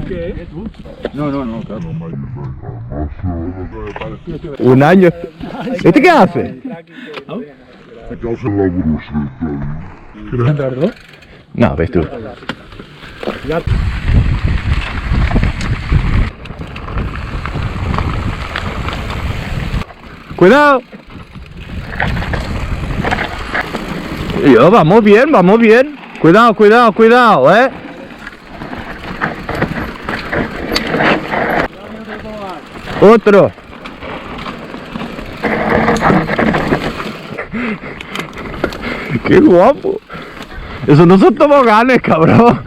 ¿Qué? No, claro. Un año. ¿Este qué hace? ¿Qué hace la bruseta? ¿Quieres entrar dos? No, ves tú. ¡Cuidado! Yo, vamos bien, vamos bien. Cuidado, cuidado, cuidado, Otro. ¡Qué guapo! Eso no son toboganes, cabrón.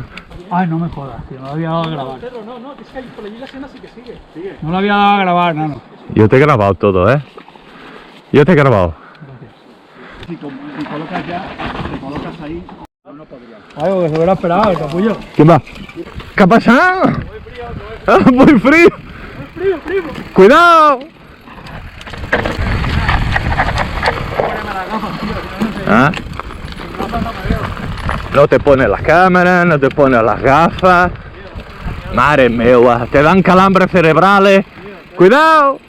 Ay, no me jodas, tío, no lo había dado a grabar. No, es que por allí la escena sí que sigue. No lo había dado a grabar, nano. Yo te he grabado todo, Yo te he grabado. Si colocas ya, te colocas ahí, no podría. Ay, porque se hubiera esperado el capullo. ¿Quién va? ¿Qué ha pasado? Muy frío. Muy frío. ¡Cuidado! ¿Ah? No te pones las cámaras, no te pones las gafas. Madre mía, te dan calambres cerebrales. ¡Cuidado!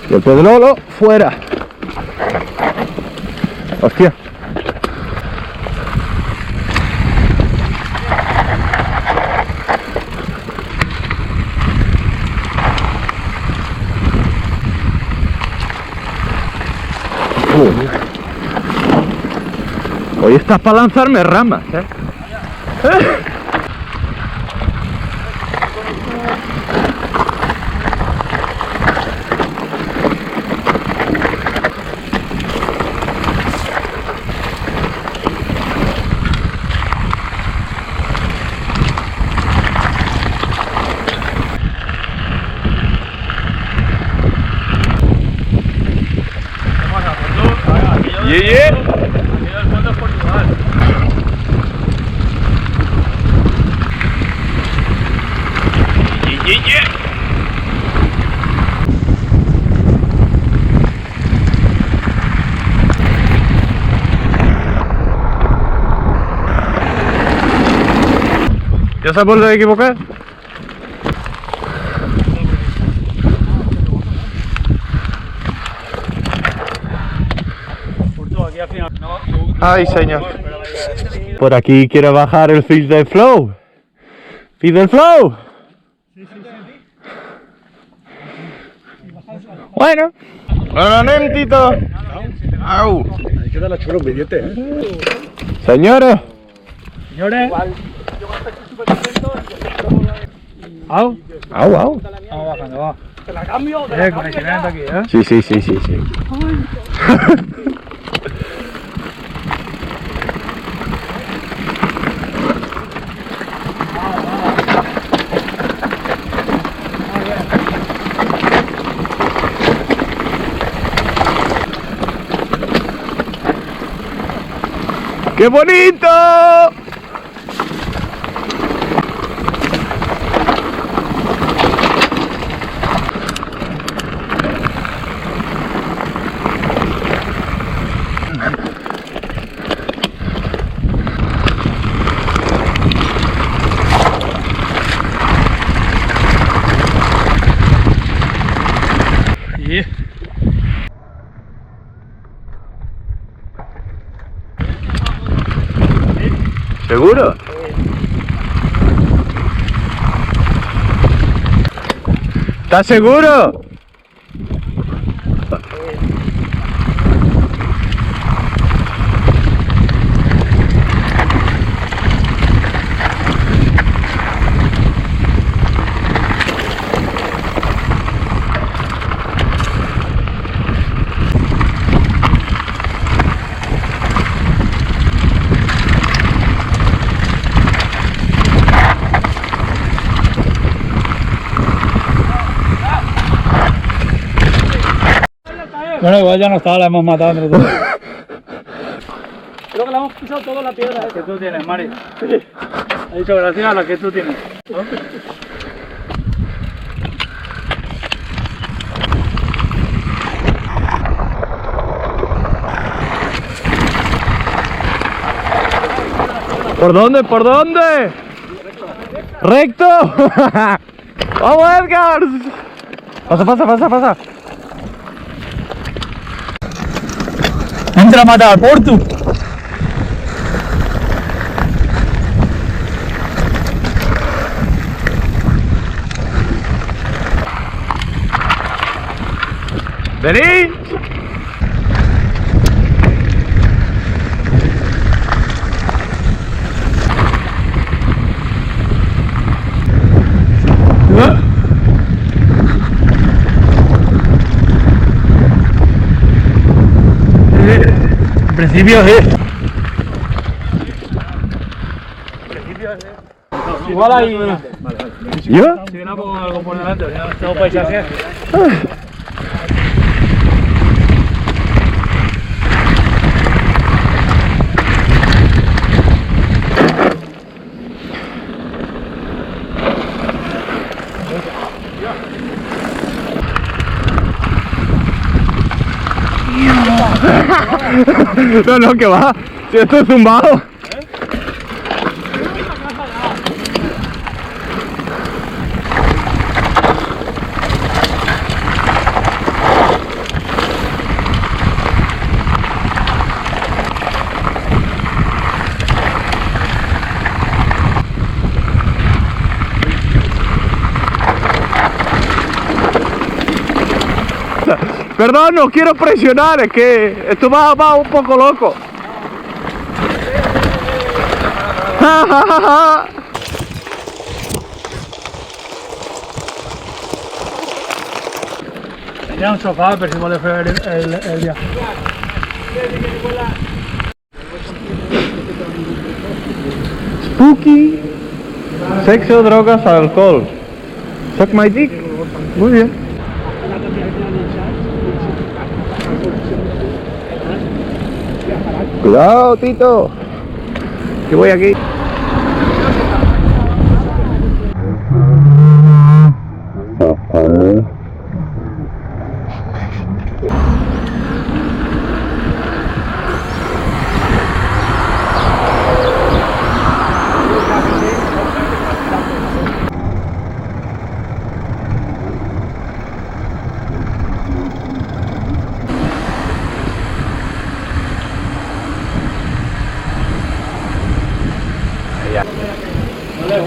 Y el pedrolo fuera. Hostia. Hoy estás para lanzarme ramas, Yeah. ¿Ya se ha vuelto a equivocar? Ay, señor. Por aquí quiero bajar el Fish del Flow. ¿Fish del Flow? Bueno. Bueno, Tito. Au. Hay que darle a chulo un billete, Señores. Señores. Au. Au. Vamos bajando, va. Te la cambio. Conexionamiento aquí, Sí. ¡Qué bonito! ¿Seguro? ¿Estás seguro? Bueno, igual ya no estaba, la hemos matado entre todos. Creo que la hemos pisado toda la piedra que tú tienes, Mari. Sí. Ha dicho gracias a la que tú tienes. ¿Por dónde? ¿Por dónde? ¡Recto! ¡Vamos, Edgar! Pasa, pasa, pasa, pasa. Entra a matar, Portu. ¡Vení! En principio sí. Igual hay. ¿Yo? Si no pongo algo por delante, ya tengo paisaje. No, no, que va. Si esto es zumbado. Perdón, no quiero presionar, es que esto va un poco loco. Tenía un sofá, pero si puede hacer el día. Spooky. Sexo, drogas, alcohol. Suck my dick. Muy bien. Cuidado, Tito. Que voy aquí.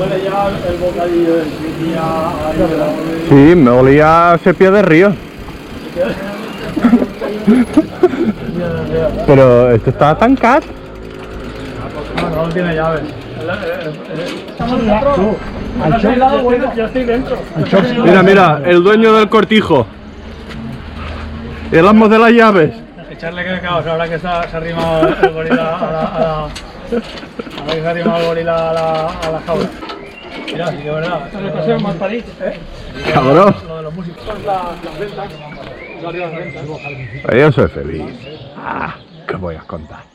Huele ya el bocadillo del sitio. Sí, me olía a sepia de río. Pero esto está tan cat. No tiene llaves. Estamos dentro. Ya estoy dentro. Mira, mira, el dueño del cortijo. Y el amo de las llaves. Echarle que caos ahora que se ha arrimado el gorila ahora que se ha arrimado el gorila a la jaula. Mira, sí que es verdad. En el paseo más París, Cabrón. Lo de los músicos. Las ventas. Yo soy feliz. Ah, ¿qué voy a contar?